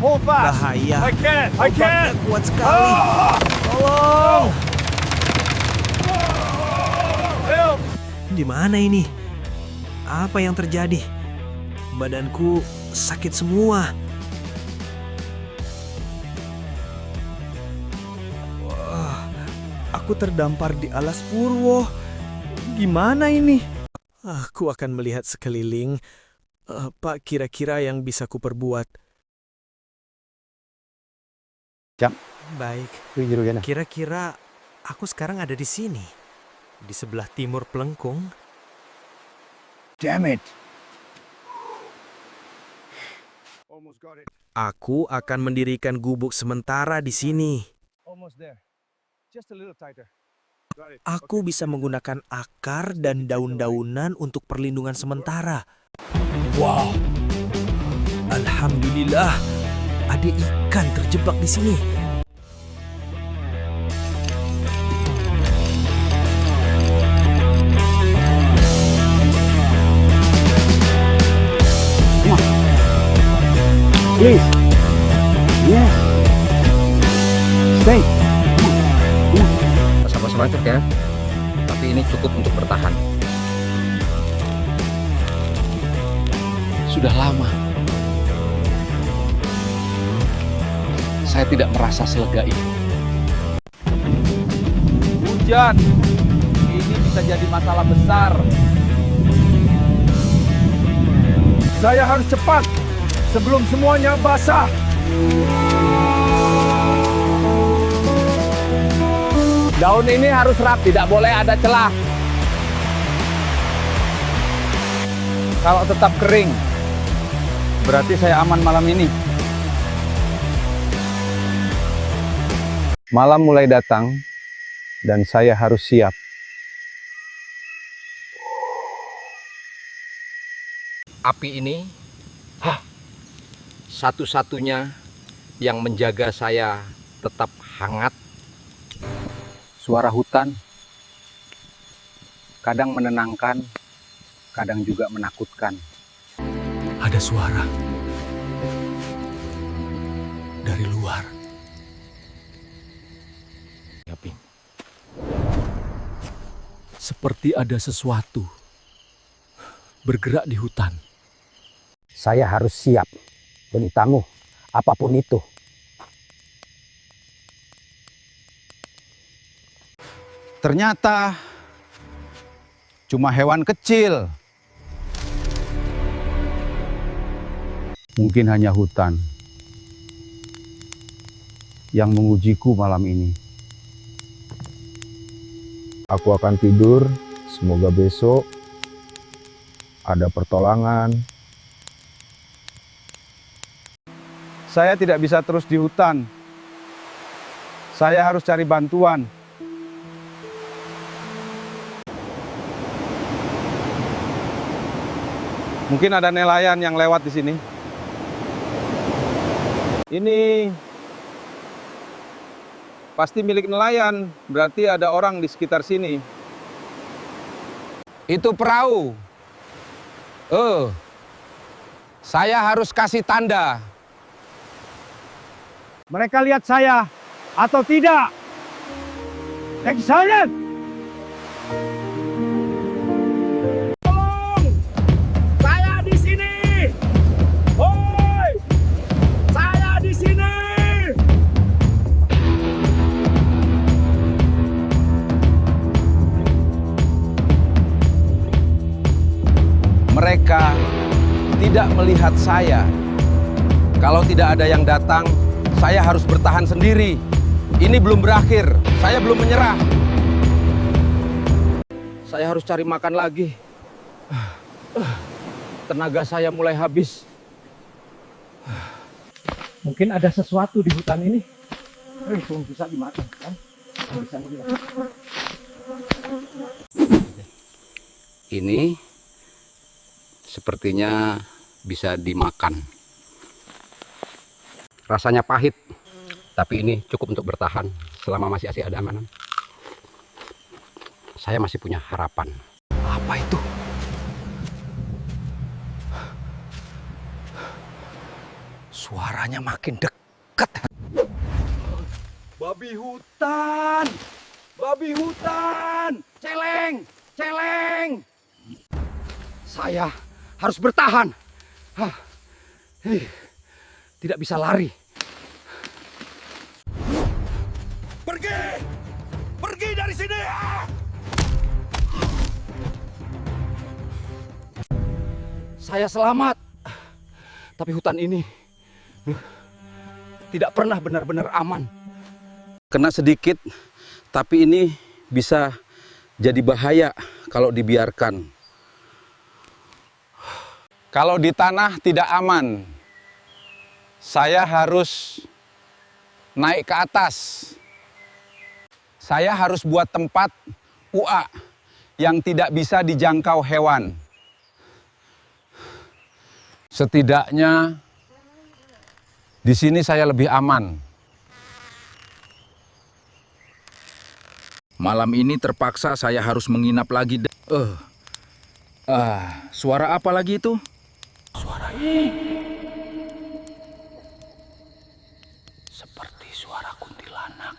Hold fast. Bahaya. I can't. I Ombaknya can't. kuat sekali. Tolong. Help. Di mana ini? Apa yang terjadi? Badanku sakit semua. Wah, aku terdampar di alas Purwo. Gimana ini? Aku akan melihat sekeliling. Apa kira-kira yang bisa kuperbuat? Jam. Baik. Jurugana. Kira-kira aku sekarang ada di sini. Di sebelah timur Pelengkung. Damn it. Almost got it. Aku akan mendirikan gubuk sementara di sini. Almost there. Just a little tighter. Got it. Aku bisa menggunakan akar dan daun-daunan untuk perlindungan sementara. Wow. Alhamdulillah. Ada ikan terjebak di sini. Please. Yes. Stay. Sama-sama itu ya, tapi ini cukup untuk bertahan. Sudah lama saya tidak merasa selega ini. Hujan. Ini bisa jadi masalah besar. Saya harus cepat sebelum semuanya basah. Daun ini harus rapi, tidak boleh ada celah. Kalau tetap kering, berarti saya aman malam ini. Malam mulai datang, dan saya harus siap. Api ini satu-satunya yang menjaga saya tetap hangat. Suara hutan kadang menenangkan, kadang juga menakutkan. Ada suara dari luar. Yaping. Seperti ada sesuatu bergerak di hutan. Saya harus siap demi tangguh apapun itu. Ternyata cuma hewan kecil. Mungkin hanya hutan yang mengujiku malam ini. Aku akan tidur, semoga besok ada pertolongan. Saya tidak bisa terus di hutan. Saya harus cari bantuan. Mungkin ada nelayan yang lewat di sini. Ini pasti milik nelayan, berarti ada orang di sekitar sini. Itu perahu. Saya harus kasih tanda. Mereka lihat saya atau tidak? Excellent! Tolong! Saya di sini! Hoi! Saya di sini! Mereka tidak melihat saya. Kalau tidak ada yang datang, saya harus bertahan sendiri. Ini belum berakhir. Saya belum menyerah. Saya harus cari makan lagi. Tenaga saya mulai habis. Mungkin ada sesuatu di hutan ini. Belum bisa dimakan, kan? Bisa dilihat. Ini sepertinya bisa dimakan. Rasanya pahit, tapi ini cukup untuk bertahan selama masih ada amanan. Saya masih punya harapan. Apa itu? Suaranya makin dekat. Babi hutan! Babi hutan! Celeng! Celeng! Saya harus bertahan. Tidak bisa lari. Pergi! Pergi dari sini! Saya selamat. Tapi hutan ini tidak pernah benar-benar aman. Kena sedikit, tapi ini bisa jadi bahaya kalau dibiarkan. Kalau di tanah tidak aman, saya harus naik ke atas. Saya harus buat tempat UA yang tidak bisa dijangkau hewan. Setidaknya di sini saya lebih aman. Malam ini terpaksa saya harus menginap lagi. Suara apa lagi itu? Suara ini seperti suara kuntilanak.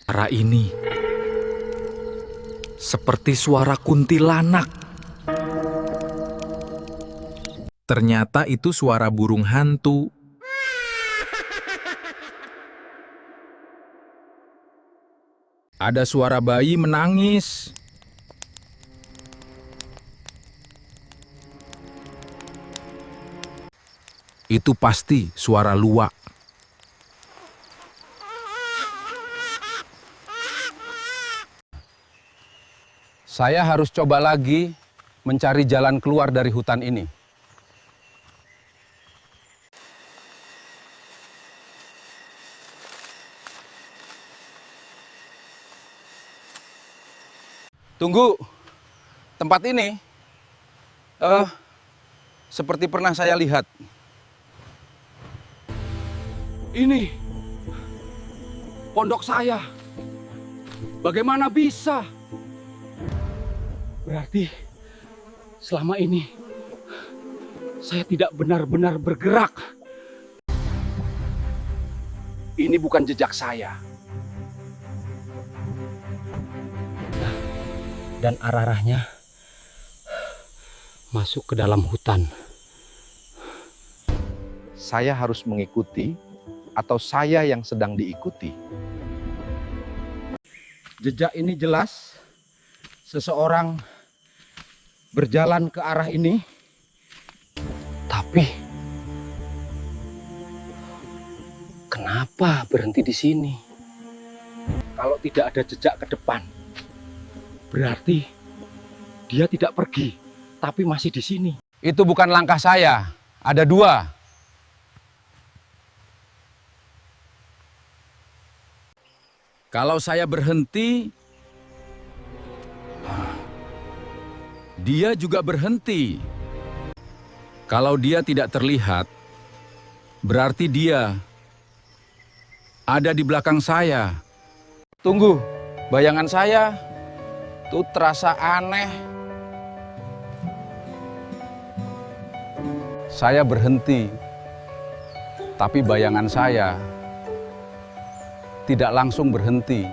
Suara ini seperti suara kuntilanak. Ternyata itu suara burung hantu. Ada suara bayi menangis. Itu pasti suara luwak. Saya harus coba lagi mencari jalan keluar dari hutan ini. Tunggu, tempat ini seperti pernah saya lihat. Ini pondok saya. Bagaimana bisa? Berarti selama ini saya tidak benar-benar bergerak. Ini bukan jejak saya. Dan arah-arahnya masuk ke dalam hutan. Saya harus mengikuti atau saya yang sedang diikuti? Jejak ini jelas seseorang berjalan ke arah ini. Tapi kenapa berhenti di sini? Kalau tidak ada jejak ke depan, berarti dia tidak pergi, tapi masih di sini. Itu bukan langkah saya, ada dua. Kalau saya berhenti, dia juga berhenti. Kalau dia tidak terlihat, berarti dia ada di belakang saya. Tunggu, bayangan saya itu terasa aneh. Saya berhenti, tapi bayangan saya tidak langsung berhenti.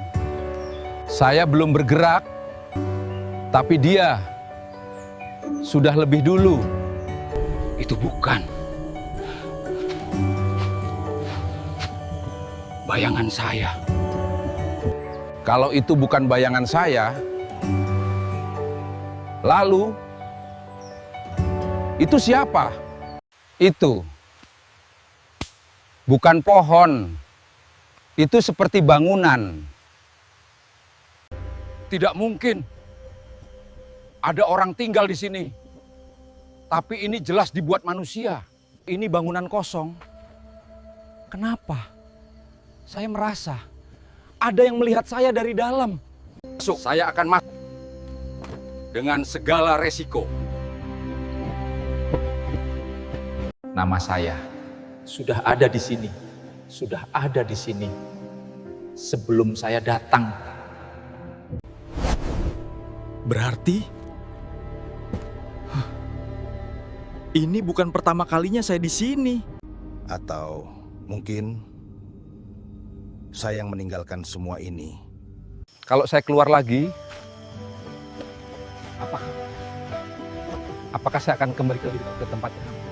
Saya belum bergerak, tapi dia sudah lebih dulu. Itu bukan bayangan saya. Kalau itu bukan bayangan saya, lalu itu siapa? Itu bukan pohon, itu seperti bangunan. Tidak mungkin ada orang tinggal di sini. Tapi ini jelas dibuat manusia. Ini bangunan kosong. Kenapa? Saya merasa ada yang melihat saya dari dalam. Masuk, saya akan masuk dengan segala resiko. Nama saya sudah ada di sini. Sudah ada di sini sebelum saya datang. Berarti ini bukan pertama kalinya saya di sini. Atau mungkin saya yang meninggalkan semua ini. Kalau saya keluar lagi, apakah saya akan kembali ke tempat yang